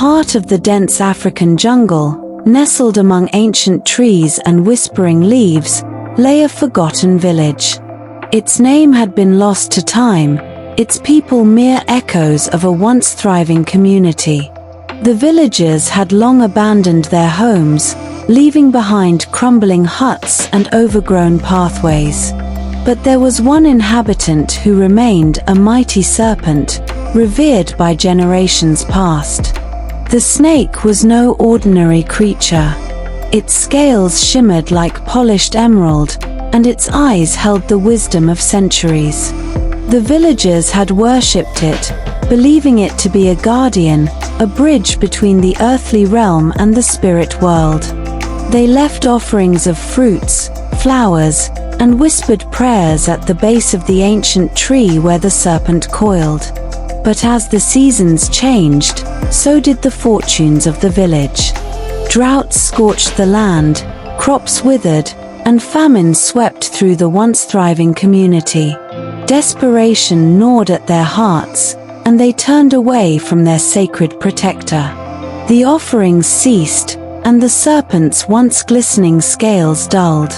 heart of the dense African jungle, nestled among ancient trees and whispering leaves, lay a forgotten village. Its name had been lost to time, its people mere echoes of a once thriving community. The villagers had long abandoned their homes, leaving behind crumbling huts and overgrown pathways. But there was one inhabitant who remained, a mighty serpent, revered by generations past. The snake was no ordinary creature. Its scales shimmered like polished emerald, and its eyes held the wisdom of centuries. The villagers had worshipped it, believing it to be a guardian, a bridge between the earthly realm and the spirit world. They left offerings of fruits, flowers, and whispered prayers at the base of the ancient tree where the serpent coiled. But as the seasons changed, so did the fortunes of the village. Droughts scorched the land, crops withered, and famine swept through the once thriving community. Desperation gnawed at their hearts, and they turned away from their sacred protector. The offerings ceased, and the serpent's once glistening scales dulled.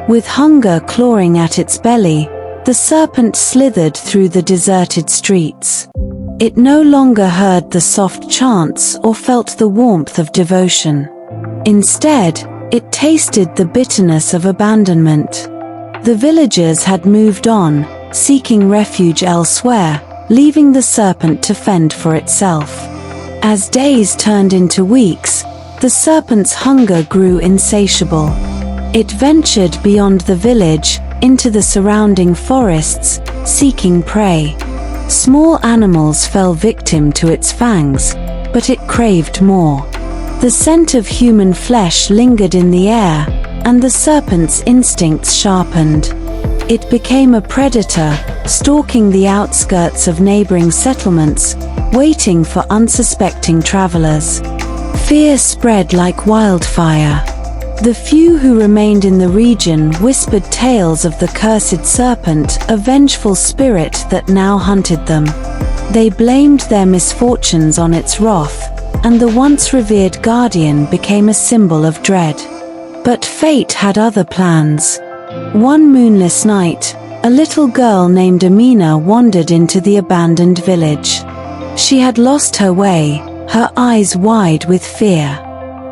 With hunger clawing at its belly, the serpent slithered through the deserted streets. It no longer heard the soft chants or felt the warmth of devotion. Instead, it tasted the bitterness of abandonment. The villagers had moved on, seeking refuge elsewhere, leaving the serpent to fend for itself. As days turned into weeks, the serpent's hunger grew insatiable. It ventured beyond the village, into the surrounding forests, seeking prey. Small animals fell victim to its fangs, but it craved more. The scent of human flesh lingered in the air, and the serpent's instincts sharpened. It became a predator, stalking the outskirts of neighboring settlements, waiting for unsuspecting travelers. Fear spread like wildfire. The few who remained in the region whispered tales of the cursed serpent, a vengeful spirit that now hunted them. They blamed their misfortunes on its wrath, and the once revered guardian became a symbol of dread. But fate had other plans. One moonless night, a little girl named Amina wandered into the abandoned village. She had lost her way, her eyes wide with fear.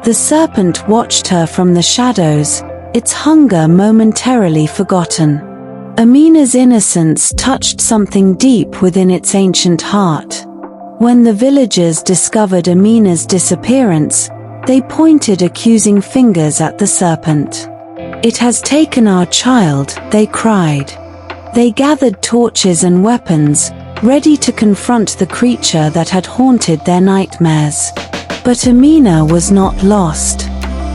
The serpent watched her from the shadows, its hunger momentarily forgotten. Amina's innocence touched something deep within its ancient heart. When the villagers discovered Amina's disappearance, they pointed accusing fingers at the serpent. "It has taken our child," they cried. They gathered torches and weapons, ready to confront the creature that had haunted their nightmares. But Amina was not lost.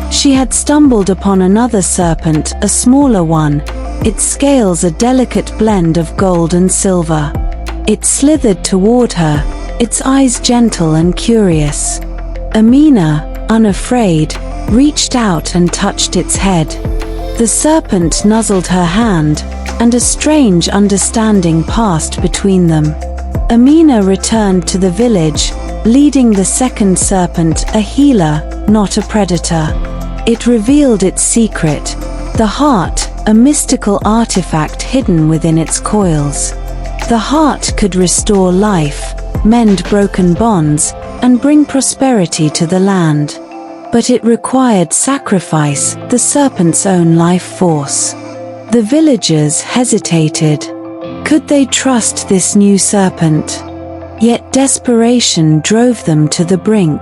She had stumbled upon another serpent, a smaller one, its scales a delicate blend of gold and silver. It slithered toward her, its eyes gentle and curious. Amina, unafraid, reached out and touched its head. The serpent nuzzled her hand, and a strange understanding passed between them. Amina returned to the village, leading the second serpent, a healer, not a predator. It revealed its secret, the heart, a mystical artifact hidden within its coils. The heart could restore life, mend broken bonds, and bring prosperity to the land. But it required sacrifice, the serpent's own life force. The villagers hesitated. Could they trust this new serpent? Yet desperation drove them to the brink.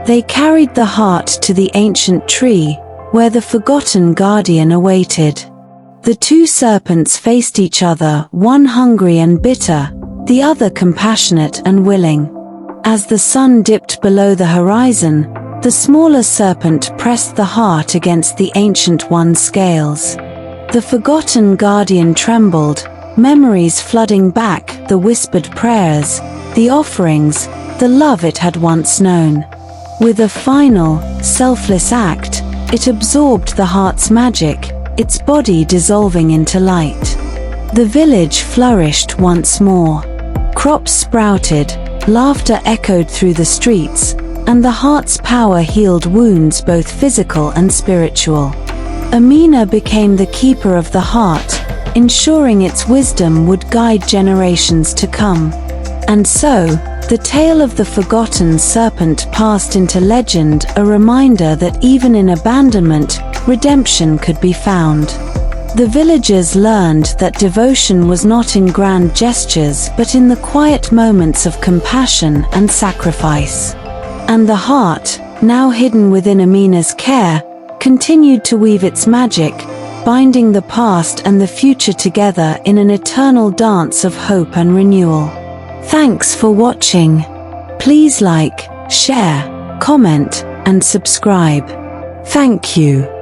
They carried the heart to the ancient tree, where the forgotten guardian awaited. The two serpents faced each other, one hungry and bitter, the other compassionate and willing. As the sun dipped below the horizon, the smaller serpent pressed the heart against the ancient one's scales. The forgotten guardian trembled, memories flooding back, the whispered prayers, the offerings, the love it had once known. With a final, selfless act, it absorbed the heart's magic, its body dissolving into light. The village flourished once more. Crops sprouted, laughter echoed through the streets, and the heart's power healed wounds both physical and spiritual. Amina became the keeper of the heart, ensuring its wisdom would guide generations to come. And so, the tale of the forgotten serpent passed into legend, a reminder that even in abandonment, redemption could be found. The villagers learned that devotion was not in grand gestures but in the quiet moments of compassion and sacrifice. And the heart, now hidden within Amina's care, continued to weave its magic, binding the past and the future together in an eternal dance of hope and renewal. Thanks for watching. Please like, share, comment, and subscribe. Thank you.